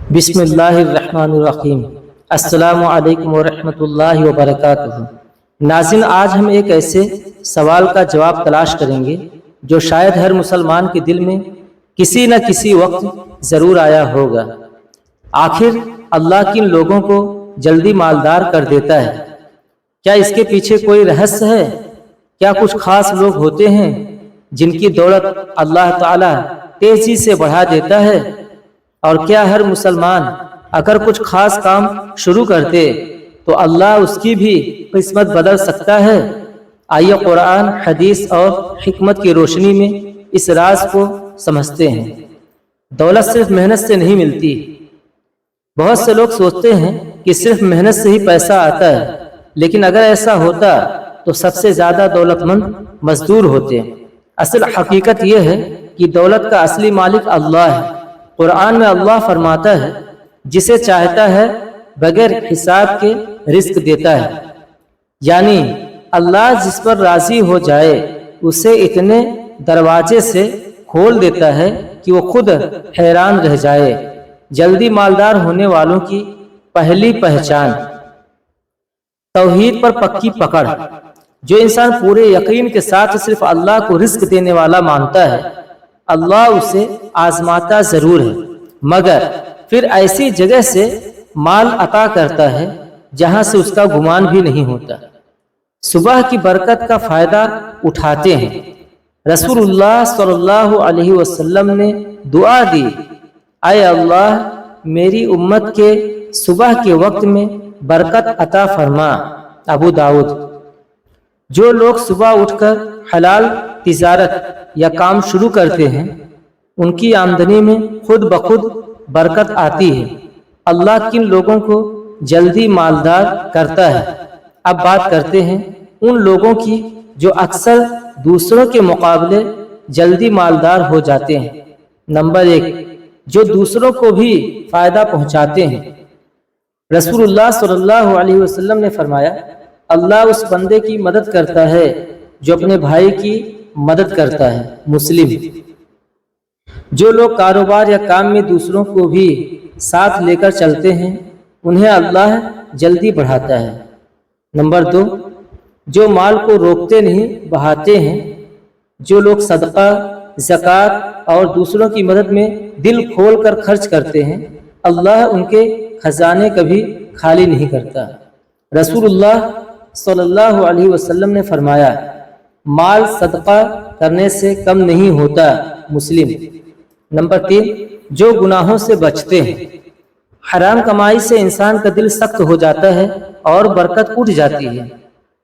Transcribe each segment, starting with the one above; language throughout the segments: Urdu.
بسم اللہ الرحمن الرحیم۔ السلام علیکم ورحمۃ اللہ وبرکاتہ۔ ناظرین، آج ہم ایک ایسے سوال کا جواب تلاش کریں گے جو شاید ہر مسلمان کے دل میں کسی نہ کسی وقت ضرور آیا ہوگا۔ آخر اللہ کن لوگوں کو جلدی مالدار کر دیتا ہے؟ کیا اس کے پیچھے کوئی رہسیہ ہے؟ کیا کچھ خاص لوگ ہوتے ہیں جن کی دولت اللہ تعالی تیزی سے بڑھا دیتا ہے؟ اور کیا ہر مسلمان اگر کچھ خاص کام شروع کرتے تو اللہ اس کی بھی قسمت بدل سکتا ہے؟ آئیے قرآن، حدیث اور حکمت کی روشنی میں اس راز کو سمجھتے ہیں۔ دولت صرف محنت سے نہیں ملتی۔ بہت سے لوگ سوچتے ہیں کہ صرف محنت سے ہی پیسہ آتا ہے، لیکن اگر ایسا ہوتا تو سب سے زیادہ دولت مند مزدور ہوتے۔ اصل حقیقت یہ ہے کہ دولت کا اصلی مالک اللہ ہے۔ قرآن میں اللہ فرماتا ہے، جسے چاہتا ہے بغیر حساب کے رزق دیتا ہے، یعنی اللہ جس پر راضی ہو جائے اسے اتنے دروازے سے کھول دیتا ہے کہ وہ خود حیران رہ جائے۔ جلدی مالدار ہونے والوں کی پہلی پہچان توحید پر پکی پکڑ۔ جو انسان پورے یقین کے ساتھ صرف اللہ کو رزق دینے والا مانتا ہے، اللہ اسے آزماتا ضرور ہے، مگر پھر ایسی جگہ سے مال عطا کرتا ہے جہاں سے اس کا گمان بھی نہیں ہوتا۔ صبح کی برکت کا فائدہ اٹھاتے ہیں۔ رسول اللہ صلی اللہ علیہ وسلم نے دعا دی، اے اللہ میری امت کے صبح کے وقت میں برکت عطا فرما۔ ابو داؤد۔ جو لوگ صبح اٹھ کر حلال تجارت یا کام شروع کرتے ہیں، ان کی آمدنی میں خود بخود برکت آتی ہے۔ اللہ کن لوگوں کو جلدی مالدار کرتا ہے؟ اب بات کرتے ہیں ان لوگوں کی جو اکثر دوسروں کے مقابلے جلدی مالدار ہو جاتے ہیں۔ نمبر 1، جو دوسروں کو بھی فائدہ پہنچاتے ہیں۔ رسول اللہ صلی اللہ علیہ وسلم نے فرمایا، اللہ اس بندے کی مدد کرتا ہے جو اپنے بھائی کی مدد کرتا ہے۔ مسلم۔ جو لوگ کاروبار یا کام میں دوسروں کو بھی ساتھ لے کر چلتے ہیں، انہیں اللہ جلدی بڑھاتا ہے۔ نمبر 2، جو مال کو روکتے نہیں بہاتے ہیں۔ جو لوگ صدقہ، زکوٰۃ اور دوسروں کی مدد میں دل کھول کر خرچ کرتے ہیں، اللہ ان کے خزانے کبھی خالی نہیں کرتا۔ رسول اللہ صلی اللہ علیہ وسلم نے فرمایا، مال صدقہ کرنے سے کم نہیں ہوتا۔ مسلم۔ نمبر 3، جو گناہوں سے بچتے ہیں۔ حرام کمائی سے انسان کا دل سخت ہو جاتا ہے اور برکت اٹھ جاتی ہے۔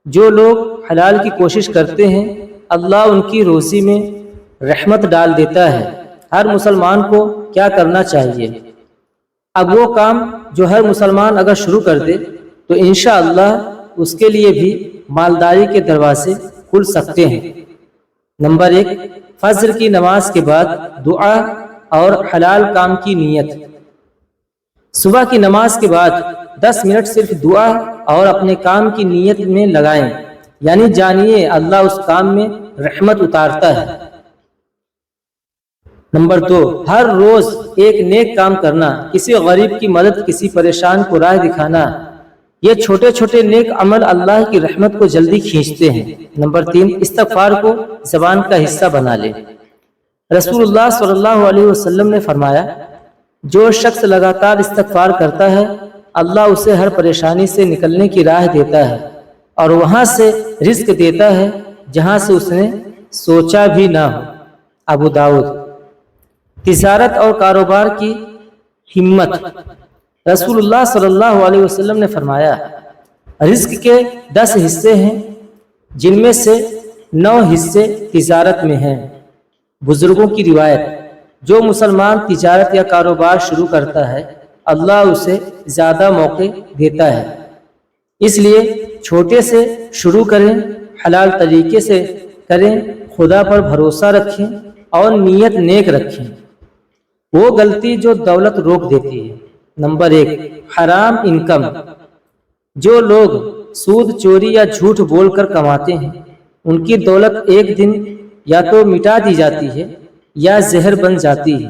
جو لوگ حلال کی کوشش کرتے ہیں، اللہ ان کی روزی میں رحمت ڈال دیتا ہے۔ ہر مسلمان کو کیا کرنا چاہیے؟ اب وہ کام جو ہر مسلمان اگر شروع کر دے تو انشاءاللہ اس کے لیے بھی مالداری کے دروازے کھل سکتے ہیں۔ نمبر 1، فجر کی نماز کے بعد دعا اور حلال کام کی نیت۔ صبح کی نماز کے بعد 10 منٹ صرف دعا اور اپنے کام کی نیت میں لگائیں، یعنی جانیے اللہ اس کام میں رحمت اتارتا ہے۔ نمبر 2، ہر روز ایک نیک کام کرنا، کسی غریب کی مدد، کسی پریشان کو راہ دکھانا۔ یہ چھوٹے چھوٹے نیک عمل اللہ کی رحمت کو جلدی کھینچتے ہیں۔ نمبر 3، استغفار کو زبان کا حصہ بنا لے۔ رسول اللہ صلی اللہ علیہ وسلم نے فرمایا، جو شخص لگاتار استغفار کرتا ہے، اللہ اسے ہر پریشانی سے نکلنے کی راہ دیتا ہے اور وہاں سے رزق دیتا ہے جہاں سے اس نے سوچا بھی نہ ہو۔ ابو داؤد۔ تجارت اور کاروبار کی ہمت۔ رسول اللہ صلی اللہ علیہ وسلم نے فرمایا، رزق کے 10 حصے ہیں جن میں سے 9 حصے تجارت میں ہیں۔ بزرگوں کی روایت، جو مسلمان تجارت یا کاروبار شروع کرتا ہے، اللہ اسے زیادہ موقع دیتا ہے۔ اس لیے چھوٹے سے شروع کریں، حلال طریقے سے کریں، خدا پر بھروسہ رکھیں اور نیت نیک رکھیں۔ وہ غلطی جو دولت روک دیتی ہے۔ نمبر 1، حرام انکم۔ جو لوگ سود، چوری یا جھوٹ بول کر کماتے ہیں، ان کی دولت ایک دن یا تو مٹا دی جاتی ہے یا زہر بن جاتی ہے۔